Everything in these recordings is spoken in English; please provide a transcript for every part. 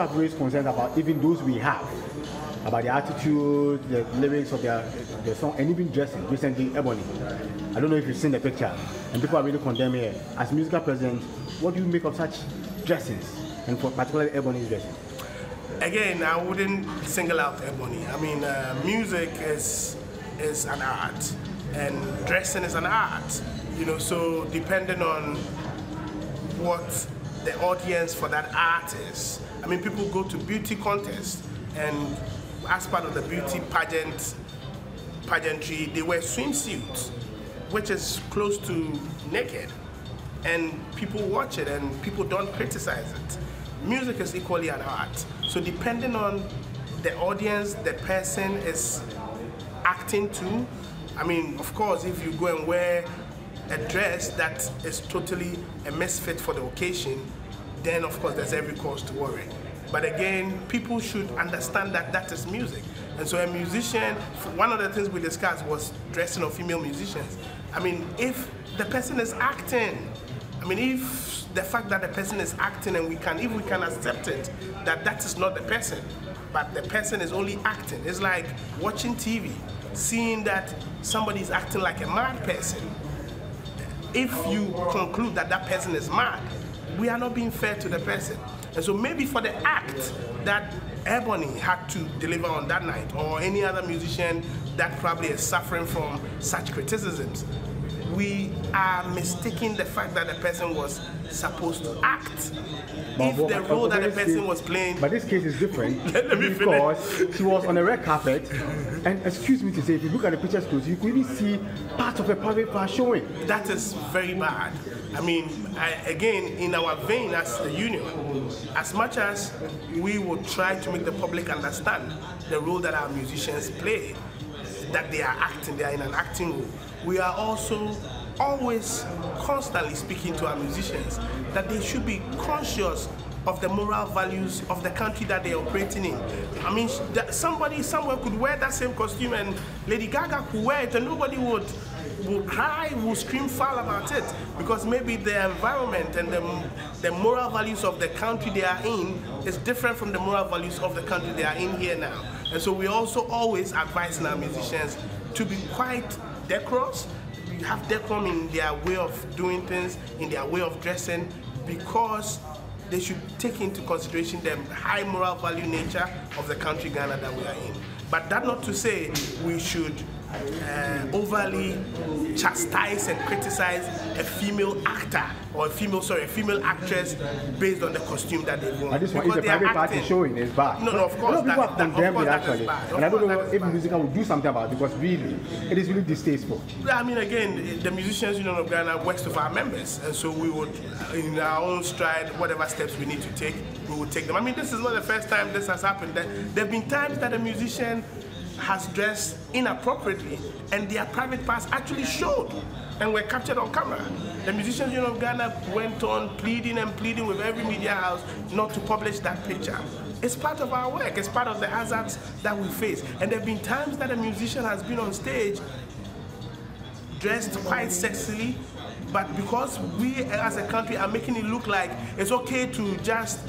have raised concerns about even those we have, about the attitude, the lyrics of their song, and even dressing. Recently, Ebony. I don't know if you've seen the picture, and people are really condemning her. As musical president, what do you make of such dressings, and for particularly Ebony's dressing? Again, I wouldn't single out Ebony. I mean, music is an art, and dressing is an art. You know, so depending on what the audience for that art is. I mean, people go to beauty contests, and as part of the beauty pageantry, they wear swimsuits, which is close to naked, and people watch it, and people don't criticize it. Music is equally an art. So depending on the audience the person is acting to, I mean, of course, if you go and wear a dress that is totally a misfit for the occasion, then of course there's every cause to worry. But again, people should understand that that is music. And so a musician, one of the things we discussed was dressing of female musicians. I mean, if the person is acting, I mean, if the fact that the person is acting and if we can accept it, that that is not the person, but the person is only acting. It's like watching TV, seeing that somebody is acting like a mad person. If you conclude that that person is mad, we are not being fair to the person. And so maybe for the act that Ebony had to deliver on that night, or any other musician that probably is suffering from such criticisms, we are mistaking the fact that the person was supposed to act. If the role that the person was playing... But this case is different because she was on a red carpet, and excuse me to say, if you look at the pictures close, you could even see parts of a private part showing. That is very bad. I mean, again, in our vein as a union, as much as we would try to make the public understand the role that our musicians play, that they are acting, they are in an acting role, we are also always constantly speaking to our musicians that they should be conscious of the moral values of the country that they are operating in. I mean, somebody somewhere could wear that same costume and Lady Gaga could wear it and nobody would cry, would scream foul about it, because maybe the environment and the moral values of the country they are in is different from the moral values of the country they are in here now. And so we also always advise our musicians to be quite decorous, have decorum in their way of doing things, in their way of dressing, because they should take into consideration the high moral value nature of the country Ghana that we are in. But that not to say we should overly chastise and criticize a female actor or a female actress based on the costume that they wear. At this point, if the private party showing is bad. No, of course, people have condemned it actually. And I don't know if bad. music will do something about it, because really, it is really distasteful. I mean, again, the Musicians Union of Ghana works with our members, and so we would, in our own stride, whatever steps we need to take, we will take them. I mean, this is not the first time this has happened. There have been times that a musician has dressed inappropriately and their private parts actually showed and were captured on camera. The Musicians Union of Ghana went on pleading and pleading with every media house not to publish that picture. It's part of our work, it's part of the hazards that we face. And there have been times that a musician has been on stage dressed quite sexily, but because we as a country are making it look like it's okay to just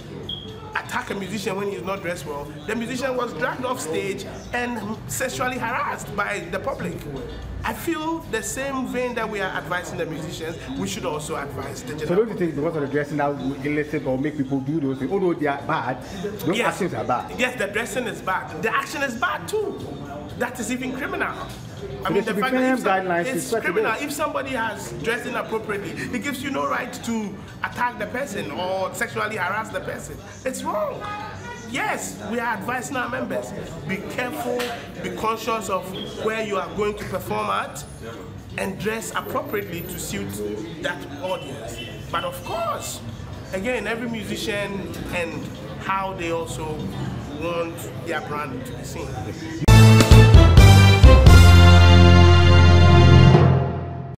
attack a musician when he's not dressed well, the musician was dragged off stage and sexually harassed by the public. I feel the same vein that we are advising the musicians, we should also advise the general. So don't you think because of the dressing that will elicit or make people do those things, although they are bad, those actions are bad? Yes, the dressing is bad. The action is bad too. That is even criminal. I mean, the fact that it's criminal. If somebody has dressed inappropriately, it gives you no right to attack the person or sexually harass the person. It's wrong. Yes, we are advising our members. Be careful, be conscious of where you are going to perform at, and dress appropriately to suit that audience. But of course, again, every musician and how they also want their brand to be seen.